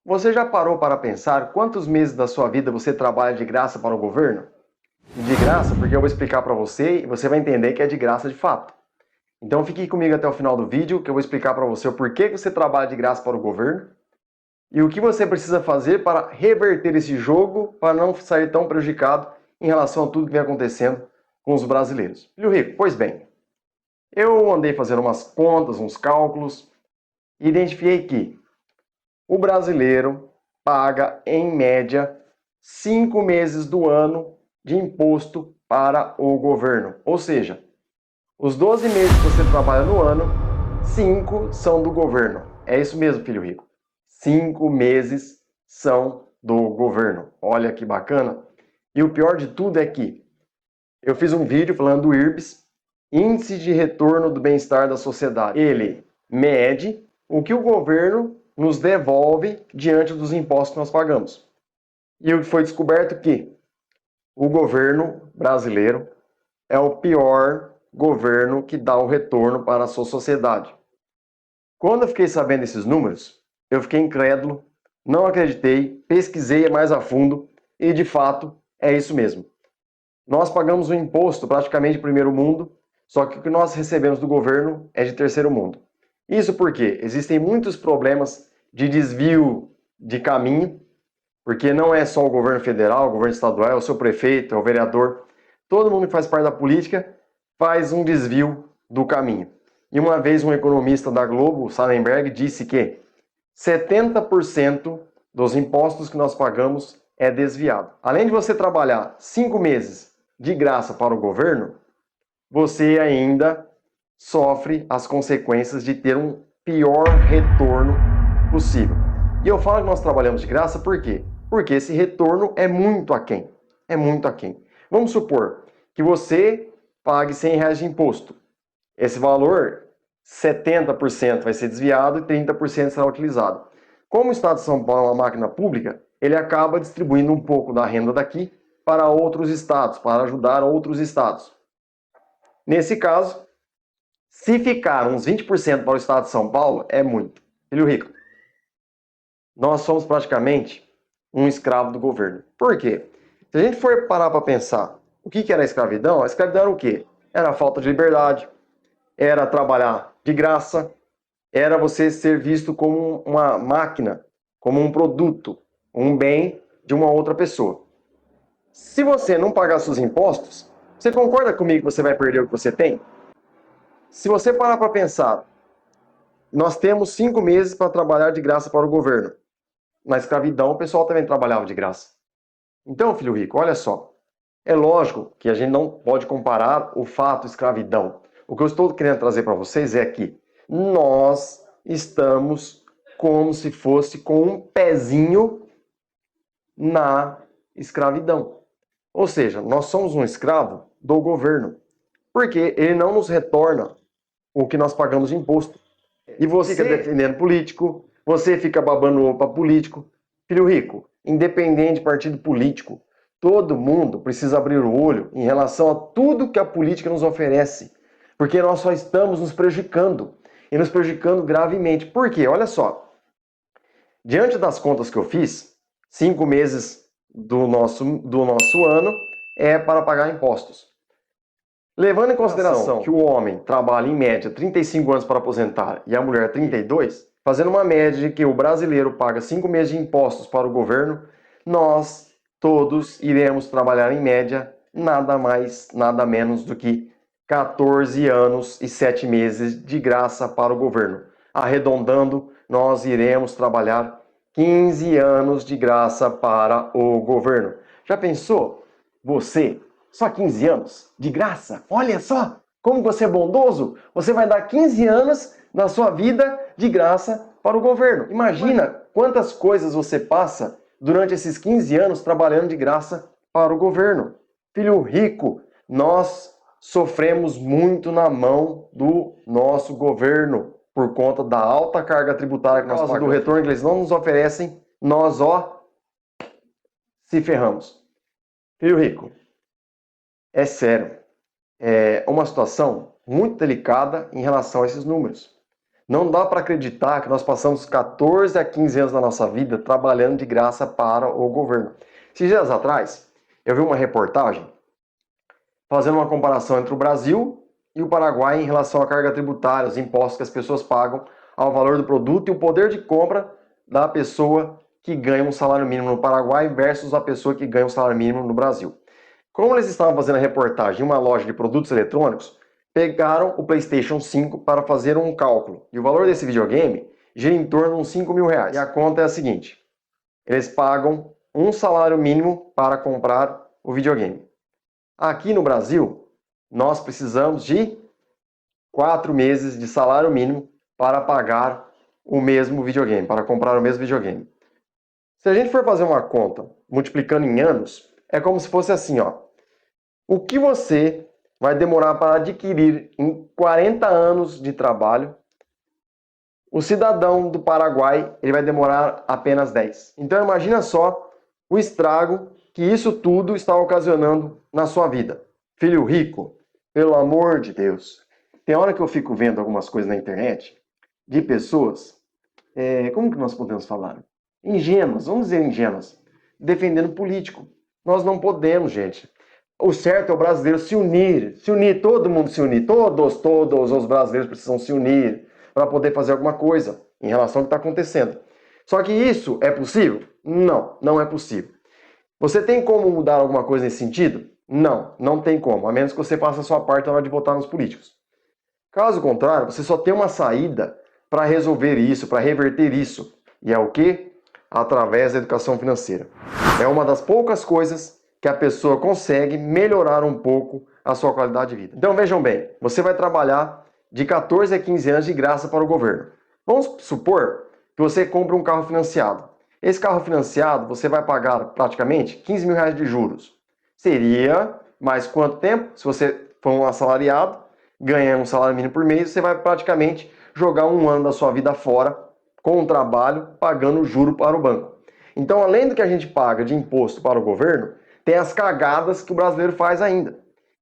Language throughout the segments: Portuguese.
Você já parou para pensar quantos meses da sua vida você trabalha de graça para o governo? De graça, porque eu vou explicar para você e você vai entender que é de graça de fato. Então fique comigo até o final do vídeo que eu vou explicar para você o porquê que você trabalha de graça para o governo e o que você precisa fazer para reverter esse jogo para não sair tão prejudicado em relação a tudo que vem acontecendo com os brasileiros. Filho Rico, pois bem, eu andei fazendo umas contas, uns cálculos e identifiquei que o brasileiro paga, em média, 5 meses do ano de imposto para o governo. Ou seja, os 12 meses que você trabalha no ano, 5 são do governo. É isso mesmo, filho rico. 5 meses são do governo. Olha que bacana. E o pior de tudo é que eu fiz um vídeo falando do IRBS, Índice de Retorno do Bem-Estar da Sociedade. Ele mede o que o governo nos devolve diante dos impostos que nós pagamos. E foi descoberto que o governo brasileiro é o pior governo que dá o retorno para a sua sociedade. Quando eu fiquei sabendo desses números, eu fiquei incrédulo, não acreditei, pesquisei mais a fundo e de fato é isso mesmo. Nós pagamos um imposto praticamente de primeiro mundo, só que o que nós recebemos do governo é de terceiro mundo. Isso porque existem muitos problemas de desvio de caminho, porque não é só o governo federal, o governo estadual, é o seu prefeito, é o vereador. Todo mundo que faz parte da política faz um desvio do caminho. E uma vez um economista da Globo, Salenberg, disse que 70% dos impostos que nós pagamos é desviado. Além de você trabalhar 5 meses de graça para o governo, você ainda sofre as consequências de ter um pior retorno possível. E eu falo que nós trabalhamos de graça por quê? Porque esse retorno é muito aquém. É muito aquém. Vamos supor que você pague R$ 100 de imposto. Esse valor, 70% vai ser desviado e 30% será utilizado. Como o Estado de São Paulo é uma máquina pública, ele acaba distribuindo um pouco da renda daqui para outros estados, para ajudar outros estados. Nesse caso, se ficar uns 20% para o Estado de São Paulo, é muito. Filho rico, nós somos praticamente um escravo do governo. Por quê? Se a gente for parar para pensar o que era a escravidão era o quê? Era a falta de liberdade, era trabalhar de graça, era você ser visto como uma máquina, como um produto, um bem de uma outra pessoa. Se você não pagar seus impostos, você concorda comigo que você vai perder o que você tem? Se você parar para pensar, nós temos 5 meses para trabalhar de graça para o governo. Na escravidão, o pessoal também trabalhava de graça. Então, filho rico, olha só. É lógico que a gente não pode comparar o fato escravidão. O que eu estou querendo trazer para vocês é que nós estamos como se fosse com um pezinho na escravidão. Ou seja, nós somos um escravo do governo, porque ele não nos retorna o que nós pagamos de imposto. E você fica defendendo político, você fica babando ovo para político. Filho rico, independente de partido político, todo mundo precisa abrir o olho em relação a tudo que a política nos oferece, porque nós só estamos nos prejudicando e nos prejudicando gravemente. Por quê? Olha só, diante das contas que eu fiz, 5 meses do nosso ano é para pagar impostos. Levando em consideração que o homem trabalha em média 35 anos para aposentar e a mulher 32, fazendo uma média de que o brasileiro paga 5 meses de impostos para o governo, nós todos iremos trabalhar em média nada mais, nada menos do que 14 anos e 7 meses de graça para o governo. Arredondando, nós iremos trabalhar 15 anos de graça para o governo. Já pensou? Você, só 15 anos de graça? Olha só como você é bondoso. Você vai dar 15 anos da sua vida de graça para o governo. Imagina quantas coisas você passa durante esses 15 anos trabalhando de graça para o governo. Filho rico, nós sofremos muito na mão do nosso governo por conta da alta carga tributária que nós pagamos, do retorno que eles não nos oferecem, nós, se ferramos. Filho rico, é sério, é uma situação muito delicada em relação a esses números. Não dá para acreditar que nós passamos 14 a 15 anos da nossa vida trabalhando de graça para o governo. Esses dias atrás, eu vi uma reportagem fazendo uma comparação entre o Brasil e o Paraguai em relação à carga tributária, os impostos que as pessoas pagam ao valor do produto e o poder de compra da pessoa que ganha um salário mínimo no Paraguai versus a pessoa que ganha um salário mínimo no Brasil. Como eles estavam fazendo a reportagem em uma loja de produtos eletrônicos, pegaram o PlayStation 5 para fazer um cálculo. E o valor desse videogame gira em torno de uns 5 mil reais. E a conta é a seguinte: eles pagam um salário mínimo para comprar o videogame. Aqui no Brasil, nós precisamos de 4 meses de salário mínimo para pagar o mesmo videogame, para comprar o mesmo videogame. Se a gente for fazer uma conta multiplicando em anos, é como se fosse assim, ó. O que você vai demorar para adquirir em 40 anos de trabalho, o cidadão do Paraguai ele vai demorar apenas 10. Então imagina só o estrago que isso tudo está ocasionando na sua vida. Filho rico, pelo amor de Deus. Tem hora que eu fico vendo algumas coisas na internet de pessoas, como que nós podemos falar? Ingênuas, vamos dizer ingênuas, defendendo político. Nós não podemos, gente. O certo é o brasileiro se unir, todo mundo se unir, todos os brasileiros precisam se unir para poder fazer alguma coisa em relação ao que está acontecendo. Só que isso é possível? Não, não é possível. Você tem como mudar alguma coisa nesse sentido? Não, não tem como, a menos que você faça a sua parte na hora de votar nos políticos. Caso contrário, você só tem uma saída para resolver isso, para reverter isso. E é o quê? Através da educação financeira. É uma das poucas coisas que a pessoa consegue melhorar um pouco a sua qualidade de vida. Então vejam bem, você vai trabalhar de 14 a 15 anos de graça para o governo. Vamos supor que você compra um carro financiado. Esse carro financiado você vai pagar praticamente 15 mil reais de juros. Seria mais quanto tempo? Se você for um assalariado, ganha um salário mínimo por mês, você vai praticamente jogar um ano da sua vida fora com o trabalho, pagando juro para o banco. Então, além do que a gente paga de imposto para o governo, tem as cagadas que o brasileiro faz ainda.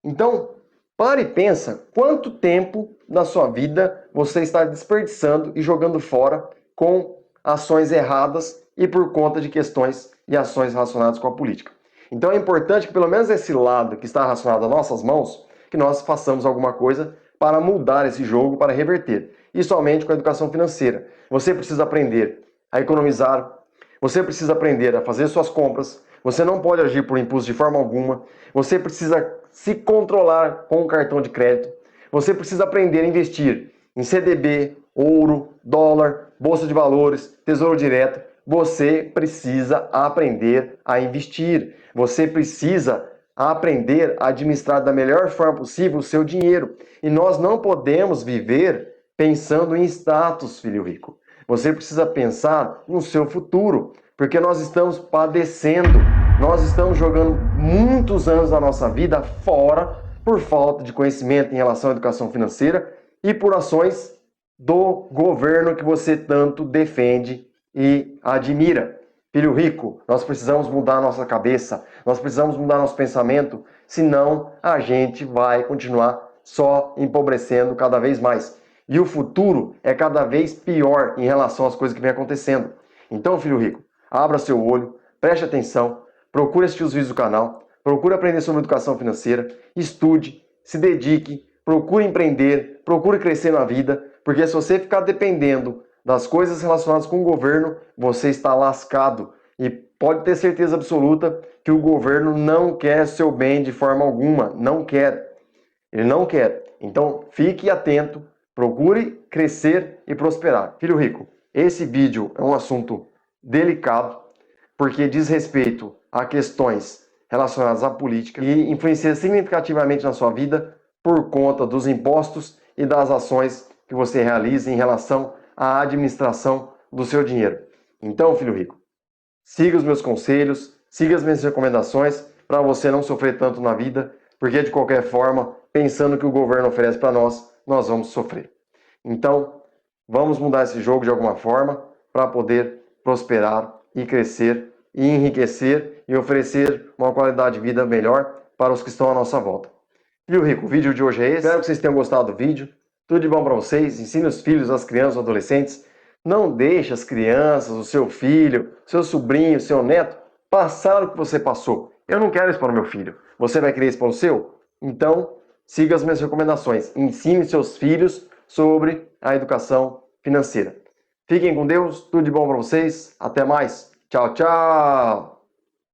Então, pare e pensa quanto tempo da sua vida você está desperdiçando e jogando fora com ações erradas e por conta de questões e ações relacionadas com a política. Então é importante que pelo menos esse lado que está relacionado às nossas mãos, que nós façamos alguma coisa para mudar esse jogo, para reverter. E somente com a educação financeira. Você precisa aprender a economizar, você precisa aprender a fazer suas compras, você não pode agir por impulso de forma alguma, você precisa se controlar com o cartão de crédito, você precisa aprender a investir em CDB, ouro, dólar, bolsa de valores, tesouro direto. Você precisa aprender a investir, você precisa aprender a administrar da melhor forma possível o seu dinheiro. E nós não podemos viver pensando em status, filho rico. Você precisa pensar no seu futuro, porque nós estamos padecendo, nós estamos jogando muitos anos da nossa vida fora por falta de conhecimento em relação à educação financeira e por ações do governo que você tanto defende e admira. Filho rico, nós precisamos mudar nossa cabeça, nós precisamos mudar nosso pensamento, senão a gente vai continuar só empobrecendo cada vez mais. E o futuro é cada vez pior em relação às coisas que vem acontecendo. Então, filho rico, abra seu olho, preste atenção, procure assistir os vídeos do canal, procure aprender sobre educação financeira, estude, se dedique, procure empreender, procure crescer na vida, porque se você ficar dependendo das coisas relacionadas com o governo, você está lascado. E pode ter certeza absoluta que o governo não quer seu bem de forma alguma, não quer. Ele não quer. Então, fique atento, procure crescer e prosperar. Filho rico, esse vídeo é um assunto delicado, porque diz respeito a questões relacionadas à política e influencia significativamente na sua vida por conta dos impostos e das ações que você realiza em relação à administração do seu dinheiro. Então, filho rico, siga os meus conselhos, siga as minhas recomendações para você não sofrer tanto na vida, porque de qualquer forma, pensando que o governo oferece para nós, nós vamos sofrer. Então, vamos mudar esse jogo de alguma forma para poder prosperar e crescer e enriquecer e oferecer uma qualidade de vida melhor para os que estão à nossa volta. Filho rico, o vídeo de hoje é esse. Espero que vocês tenham gostado do vídeo. Tudo de bom para vocês. Ensine os filhos, as crianças, os adolescentes. Não deixe as crianças, o seu filho, seu sobrinho, seu neto passar o que você passou. Eu não quero isso para o meu filho. Você vai querer isso para o seu? Então, siga as minhas recomendações. Ensine seus filhos sobre a educação financeira. Fiquem com Deus. Tudo de bom para vocês. Até mais. Tchau, tchau.